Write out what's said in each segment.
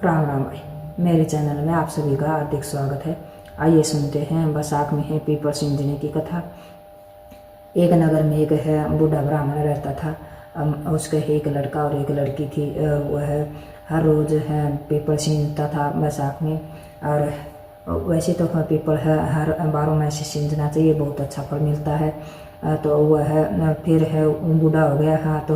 राम राम भाई, मेरे चैनल में आप सभी का हार्दिक स्वागत है। आइए सुनते हैं बैसाख में है पीपल सिंजने की कथा। एक नगर में एक है बूढ़ा ब्राह्मण रहता था। उसके एक लड़का और एक लड़की थी। वह हर रोज़ है पीपल सींचता था बैसाख में। और वैसे तो पीपल है हर 12 माह से सींचना चाहिए, बहुत अच्छा फल मिलता है। तो वह फिर है बूढ़ा हो गया। हाँ तो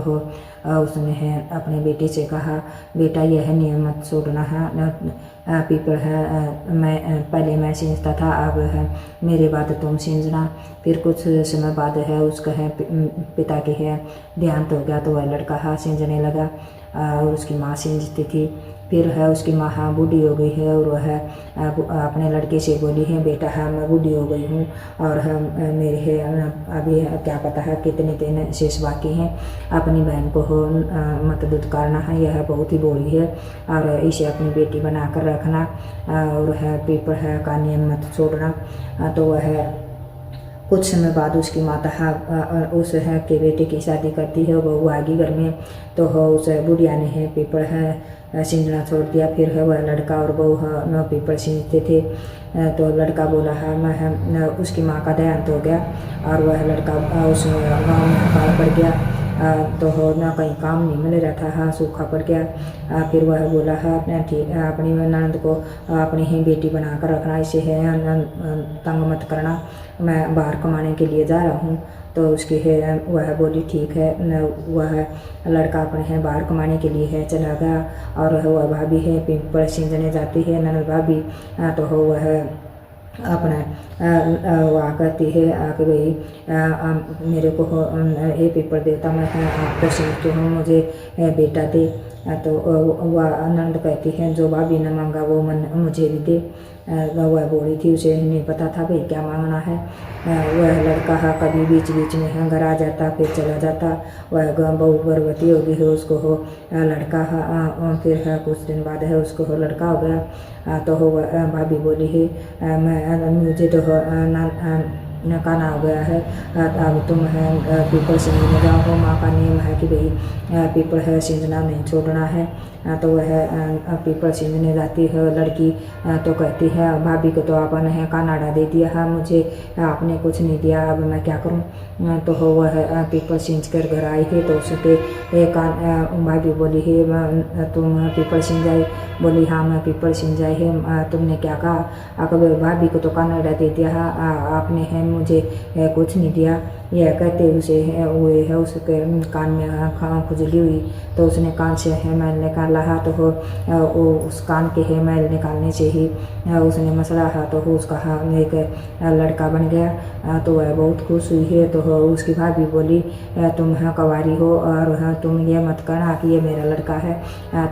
उसने है अपने बेटे से कहा, बेटा यह नियम मत छोड़ना है। पीपल है मैं पहले मैं सींचता था, अब है मेरे बाद तुम सींचना। फिर कुछ समय बाद है उसका है पिता के है देहांत हो गया, तो वह लड़का है सींचने लगा और उसकी माँ सींचती थी। फिर है उसकी माँ हाँ बूढ़ी हो गई है और वह अपने लड़के से बोली है, बेटा है मैं बूढ़ी हो गई हूँ और हम मेरे है अभी क्या पता है कितने दिन शेष बाकी हैं। अपनी बहन को हो मत दुत्कारना है, यह बहुत ही बोली है और इसे अपनी बेटी बना कर रखना और है पीपल है का नियम मत छोड़ना। तो वह कुछ समय बाद उसकी माता उस है के बेटे की शादी करती है। वो आगे घर में तो उस बुढ़िया ने है पीपल है सींचना छोड़ दिया। फिर है वह लड़का और बहू है पीपल सींचते थे। तो लड़का बोला है मैं उसकी माँ का देहांत हो गया और वह लड़का उस गाँव में अकाल पड़ गया। तो ना कहीं काम नहीं मिल रहा था, हाँ सूखा पड़ गया। फिर वह बोला है ठीक अपनी ननद को अपनी ही बेटी बना कर रखना, इसे है तंग मत करना, मैं बाहर कमाने के लिए जा रहा हूँ। तो उसकी है वह बोली ठीक है। वह लड़का अपने है बाहर कमाने के लिए है चला गया और वह भाभी है पीपल सींचने जाती है ननद भाभी। तो वह अपना वह कहती है कि भाई मेरे को हे पीपल देवता मैं आपको सींचती हूँ, मुझे बेटा दे। तो वह नंद कहती है जो भाभी ने मांगा वो मुझे भी दे। वह बोली थी उसे नहीं पता था भाई क्या मांगना है। वह लड़का है कभी बीच बीच में है घर आ जाता फिर चला जाता। वह बहू गर्भवती हो गई है, उसको हो लड़का है। फिर है कुछ दिन बाद है उसको हो लड़का हो गया। तो वह भाभी बोली है मैं मुझे तो नकाना हो गया है, अब तुम है पीपल सींचने जाओ। हो माँ का नियम है कि भाई पीपल है सींचना नहीं छोड़ना है। तो वह पीपल सींचने जाती है लड़की। तो कहती है भाभी को तो आपने है कानाडा दे दिया है, मुझे आपने कुछ नहीं दिया, अब मैं क्या करूँ। तो वह पीपल सींच कर घर आई है। तो उसके भाभी बोली है तुम पीपल सींच जाई। बोली हाँ मैं पीपल सींच जाई है, तुमने क्या कहा। अब भाभी को तो कानाडा दे दिया है, आपने है मुझे कुछ नहीं दिया। यह कहते उसे है हुए है उसके कान में खुजली हुई। तो उसने कान से है मैल निकाला है। तो वो उस कान के है मैल निकालने से ही उसने मसला है तो उसका एक लड़का बन गया। तो वह बहुत खुश हुई है। तो उसकी भाभी बोली तुम है कवारी हो और तुम ये मत कहना कि ये मेरा लड़का है,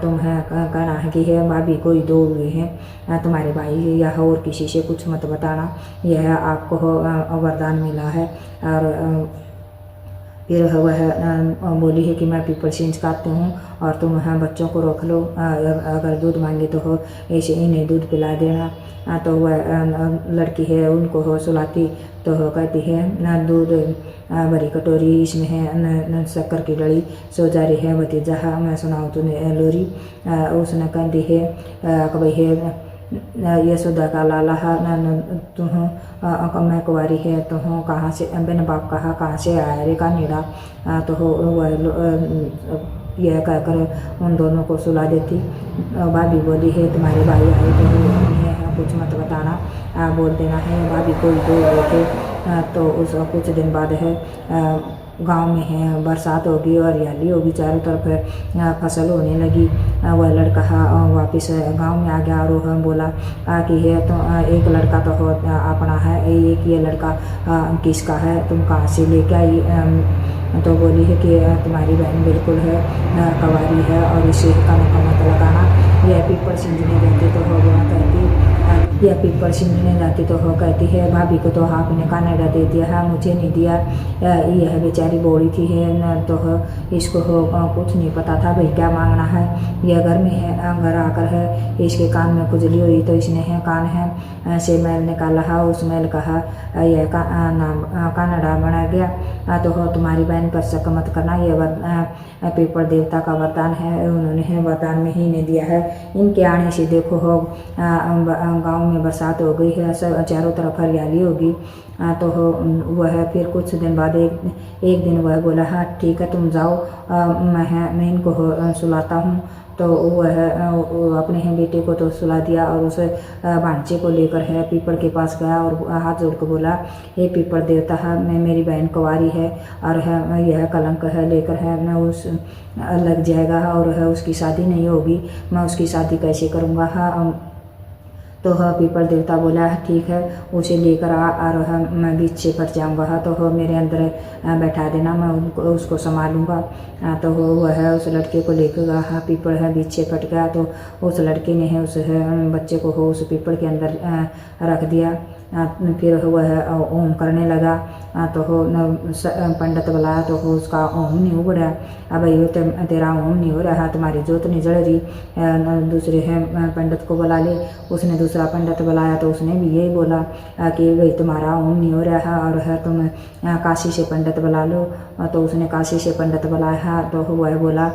तुम है कहना है कि है भाभी कोई दो हुए हैं तुम्हारे भाई या और किसी से कुछ मत बताना, यह आपको वरदान मिला है। और फिर वह बोली है कि मैं पीपल सींच काटती हूँ और तुम यहाँ बच्चों को रख लो, अगर दूध मांगे तो हो ऐसे इन्हें दूध पिला देना। तो वह लड़की है उनको हो सुलाती। तो कहती है न दूध भरी कटोरी इसमें है न शक्कर की लड़ी, सो जा रही है भतीजा मैं सुनाऊँ तूने लोरी। उसने कहती है कि भाई है यशोदा का लाला है तुम मैं कुंवारी है तो हूँ कहाँ से बिन बाप कहाँ से आया रे का नीड़ा। तो वह यह कहकर उन दोनों को सुला देती। भाभी बोली है तुम्हारे भाई आए तो उन्हें कुछ मत बताना, बोल देना है भाभी कोई दो हुए थे। तो उस कुछ दिन बाद है गांव में है बरसात होगी और हरियाली होगी, चारों तरफ फसल होने लगी। वह लड़का वापस गांव में आ गया और वह बोला कि है तो एक लड़का तो अपना है, एक ये लड़का किसका है, तुम कहाँ से लेके आई। तो बोली है कि तुम्हारी बहन बिल्कुल है कवारी है और इसे का मत लगाना, यह पीपल सींचने रहते। तो हो गया कहती यह पीपल सींचने जाती तो हो कहती है भाभी को तो आपने कनाडा दे दिया है, मुझे नहीं दिया। यह बेचारी बोली थी है न तो इसको कुछ नहीं पता था भाई क्या मांगना है। यह घर में है, घर आकर है इसके कान में खुजली हुई तो इसने है कान है से मैल निकाला। उस मैल कहा यह कनाडा बना गया तो तुम्हारी बहन पर शक मत करना, यह पीपल देवता का वरदान है, उन्होंने वरदान में ही नहीं दिया है। इनके आने से देखो हो गाँव में बरसात हो गई है, सब चारों तरफ हरियाली होगी। तो वह फिर कुछ दिन बाद एक दिन वह बोला हाँ ठीक है तुम जाओ, मैं इनको सुलाता हूँ। तो वह अपने बेटे को तो सुला दिया और उस भांजे को लेकर है पीपल के पास गया और हाथ जोड़ कर बोला हे पीपल देवता है, मैं मेरी बहन कुंवारी है और है यह कलंक है लेकर है मैं उस लग जाएगा और है उसकी शादी नहीं होगी, मैं उसकी शादी कैसे करूँगा। हाँ तो पीपल देवता बोला ठीक है उसे लेकर आ और मैं बीच से फट जाऊँगा तो मेरे अंदर बैठा देना, मैं उसको संभालूँगा। तो वह उस लड़के को लेकर गया, पीपल है बीच से फट गया तो उस लड़के ने है उस बच्चे को उस पीपल के अंदर रख दिया। फिर वह ओम करने लगा तो पंडित बुलाया तो उसका ओम नहीं उगड़ा। अब ये तेरा ओम नहीं हो रहा, तुम्हारी जोत नहीं जल रही, दूसरे है पंडित को बुला ले। उसने दूसरा पंडित बुलाया तो उसने भी यही बोला कि भाई तुम्हारा ओम नहीं हो रहा और है तुम काशी से पंडित बुला लो। तो उसने काशी से पंडित बुलाया तो वह बोला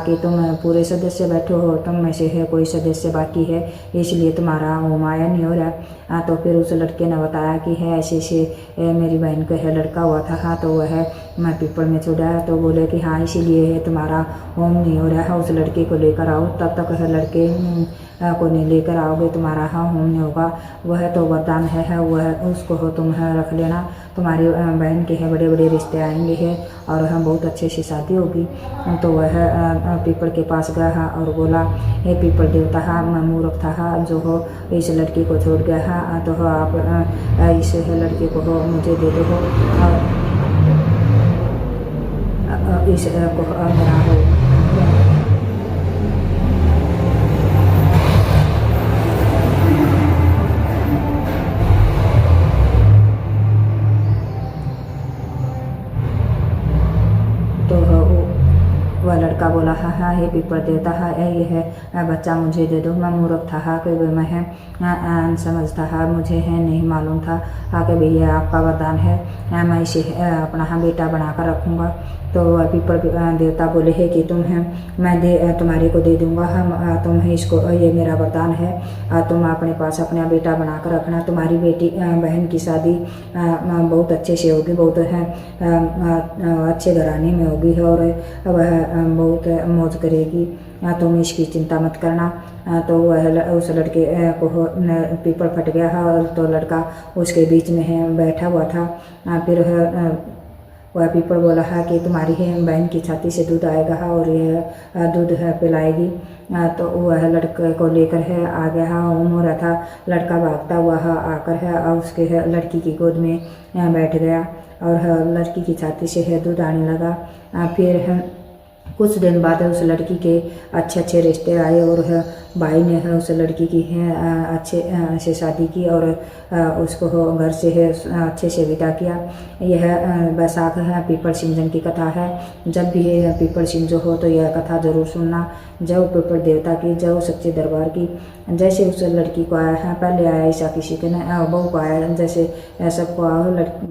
कि तुम पूरे सदस्य बैठे हो, तुम में से है कोई सदस्य बाकी है इसलिए तुम्हारा ओम आया नहीं हो रहा। तो फिर उस लड़के ने बताया कि है ऐसे ऐसे मेरी बहन का है लड़का हुआ था। हाँ तो वह मैं पीपल में छुड़ाया तो बोले कि हाँ इसीलिए है तुम्हारा ओम नहीं हो रहा है, उस लड़के को लेकर आओ, तब तक है लड़के को नहीं लेकर आओगे तुम्हारा हाँ होम नहीं होगा। वह तो वरदान है वह उसको हो तुम है रख लेना, तुम्हारी बहन के हैं बड़े बड़े रिश्ते आएंगे हैं और हम बहुत अच्छे से शादी होगी। तो वह पीपल के पास गया और बोला हे पीपल देवता हाँ मैं मूर्ख था जो हो इस लड़की को छोड़ गया हाँ तो आप इस लड़के को हो मुझे दे दो और इस को मेरा हो। वह लड़का बोला हाँ हाँ हे पीपल देवता हाँ ये है बच्चा मुझे दे दो, मैं मूर्ख था हाँ कि मैं है समझता हाँ मुझे है नहीं मालूम था हाँ कि भैया आपका वरदान है मैं इसे अपना हाँ बेटा बनाकर रखूँगा। तो वह पीपल देवता बोले है कि तुम है मैं तुम्हारे को दे दूँगा, हम तुम है इसको ये मेरा वरदान है तुम अपने पास अपना बेटा बनाकर रखना, तुम्हारी बेटी बहन की शादी बहुत अच्छे से होगी, बहुत है अच्छे घराने में होगी और वह बहुत मौज करेगी, तुम इसकी चिंता मत करना। तो वह उस लड़के को पीपल फट गया और तो लड़का उसके बीच में है बैठा हुआ था। फिर वह पीपल बोला है कि तुम्हारी है बहन की छाती से दूध आएगा और यह दूध है पिलाएगी। तो वह लड़के को लेकर है आ गया हाँ ओम हो रहा था, लड़का भागता हुआ आकर है और उसके लड़की की गोद में बैठ गया और लड़की की छाती से है दूध आने लगा। फिर कुछ दिन बाद उस लड़की के अच्छे अच्छे रिश्ते आए और भाई ने है उस लड़की की है अच्छे से शादी की और उसको घर से है अच्छे से विदा किया। यह बैसाख है पीपल सिंजन की कथा है। जब भी पीपल सिंजो हो तो यह कथा जरूर सुनना। जय पीपल देवता की, जय सच्चे दरबार की। जैसे उस लड़की को आया है पहले आया ऐसा किसी के न बहू को आया जैसे सबको आओ लड़की